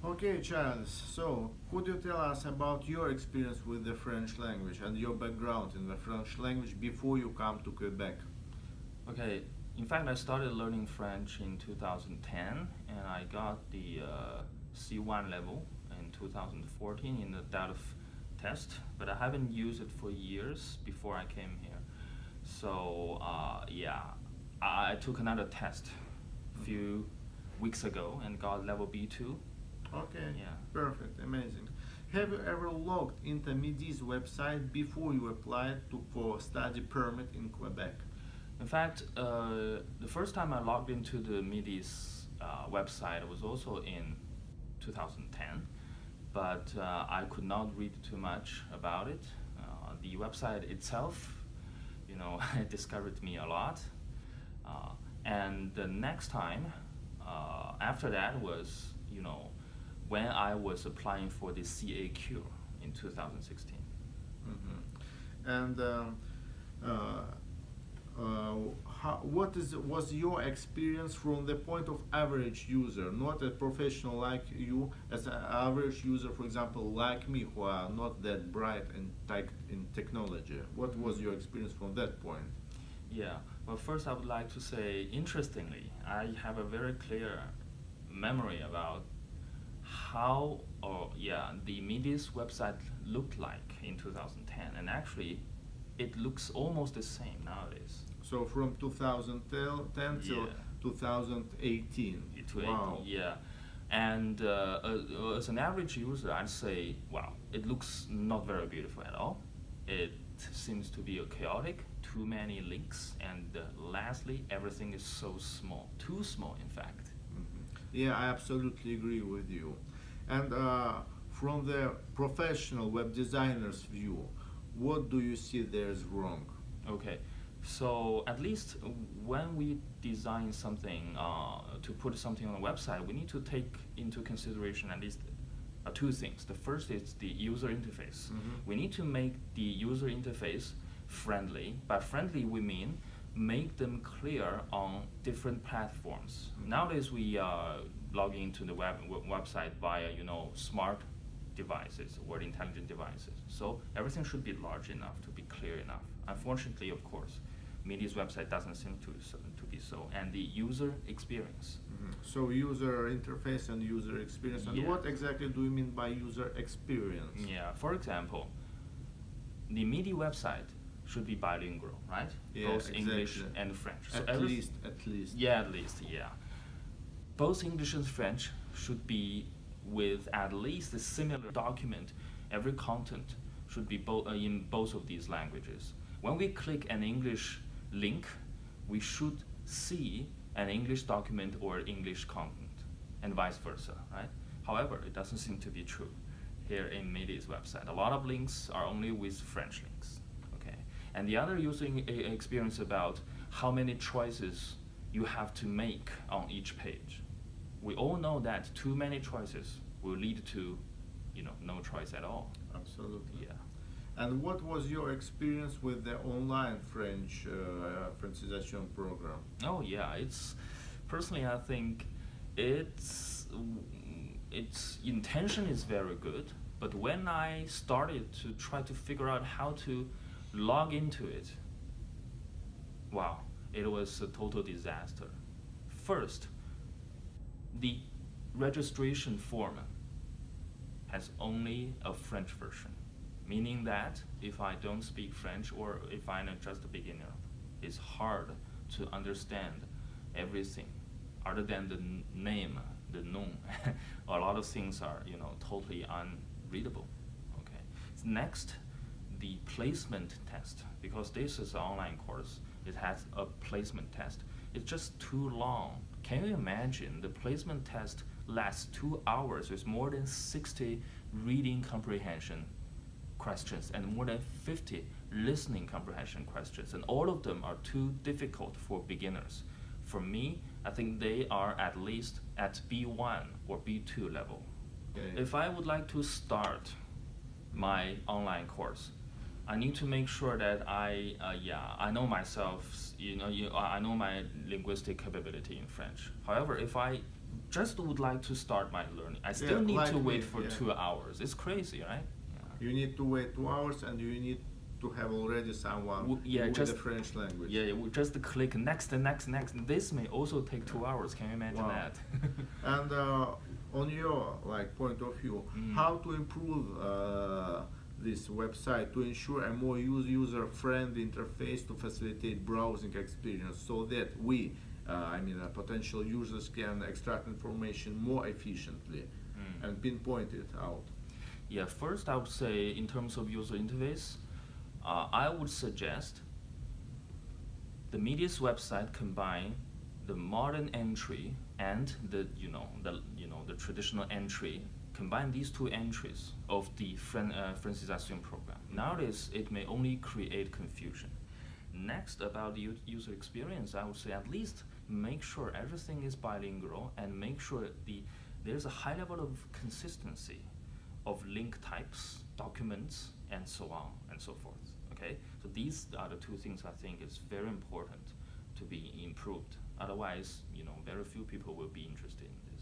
Okay, Charles. So, could you tell us about your experience with the French language and your background in the French language before you come to Quebec? Okay, in fact, I started learning French in 2010 and I got the C1 level in 2014 in the DELF test, but I haven't used it for years before I came here. So, yeah, I took another test a few weeks ago and got level B2. Okay, Yeah. perfect, amazing. Have you ever logged into MIDI's website before you applied for study permit in Quebec? In fact, the first time I logged into the MIDI's website was also in 2010, but I could not read too much about it. The website itself, it discovered me a lot. And the next time after that was, when I was applying for the CAQ in 2016. And uh, was your experience from the point of average user, not a professional like you, as an average user, for example, like me, who are not that bright in technology? What was your experience from that point? Yeah, well, first I would like to say, interestingly, I have a very clear memory about how, the MIDI's website looked like in 2010, and actually, it looks almost the same nowadays. So from 2010 till Yeah. 2018. To Wow. 80, yeah. And as an average user, I'd say, wow, it looks not very beautiful at all. It seems to be chaotic, too many links, and lastly, everything is so small, too small, in fact. Yeah, I absolutely agree with you. And from the professional web designer's view, what do you see there's wrong? Okay, so at least when we design something to put something on a website, we need to take into consideration at least two things. The first is the user interface. We need to make the user interface friendly. By friendly, we mean make them clear on different platforms. Nowadays, we log into the website via smart devices or intelligent devices. So everything should be large enough to be clear enough. Unfortunately, of course, MIDI's website doesn't seem to be so. And the user experience. So user interface and user experience. And Yeah. what exactly do you mean by user experience? Yeah, for example, the MIDI website should be bilingual, right? Yeah, Both English exactly. and French. At least. Yeah, at least, yeah. Both English and French should be with at least a similar document. Every content should be in both of these languages. When we click an English link, we should see an English document or English content, and vice versa, right? However, it doesn't seem to be true here in MIDI's website. A lot of links are only with French links, okay? And the other user experience about how many choices you have to make on each page. We all know that too many choices will lead to, no choice at all. Absolutely. Yeah. And what was your experience with the online French Francisation program? Oh yeah, personally I think its intention is very good, but when I started to try to figure out how to log into it, wow, it was a total disaster. First, the registration form has only a French version, meaning that if I don't speak French or if I'm just a beginner, it's hard to understand everything other than the name, the nom. A lot of things are, totally unreadable. Okay. Next, the placement test, because this is an online course, it has a placement test. It's just too long. Can you imagine the placement test lasts 2 hours with more than 60 reading comprehension questions and more than 50 listening comprehension questions, and all of them are too difficult for beginners. For me, I think they are at least at B1 or B2 level. Okay. If I would like to start my online course, I need to make sure that I know myself, I know my linguistic capability in French. However, if I just would like to start my learning. I still need like to me, wait for yeah. 2 hours. It's crazy, right? You need to wait 2 hours, and you need to have already someone with just the French language. Yeah, we just click next and next, next. This may also take 2 hours. Can you imagine Wow. that? And on your point of view, how to improve this website to ensure a more user-friendly interface to facilitate browsing experience, so that we, potential users can extract information more efficiently and pinpoint it out. Yeah, first I would say in terms of user interface, I would suggest the MIDI's website combine the modern entry and the traditional entry. Combine these two entries of the Francisation program. Nowadays, it may only create confusion. Next, about the user experience, I would say at least make sure everything is bilingual and make sure there's a high level of consistency of link types, documents, and so on and so forth. Okay, so these are the two things I think is very important to be improved. Otherwise, very few people will be interested in this.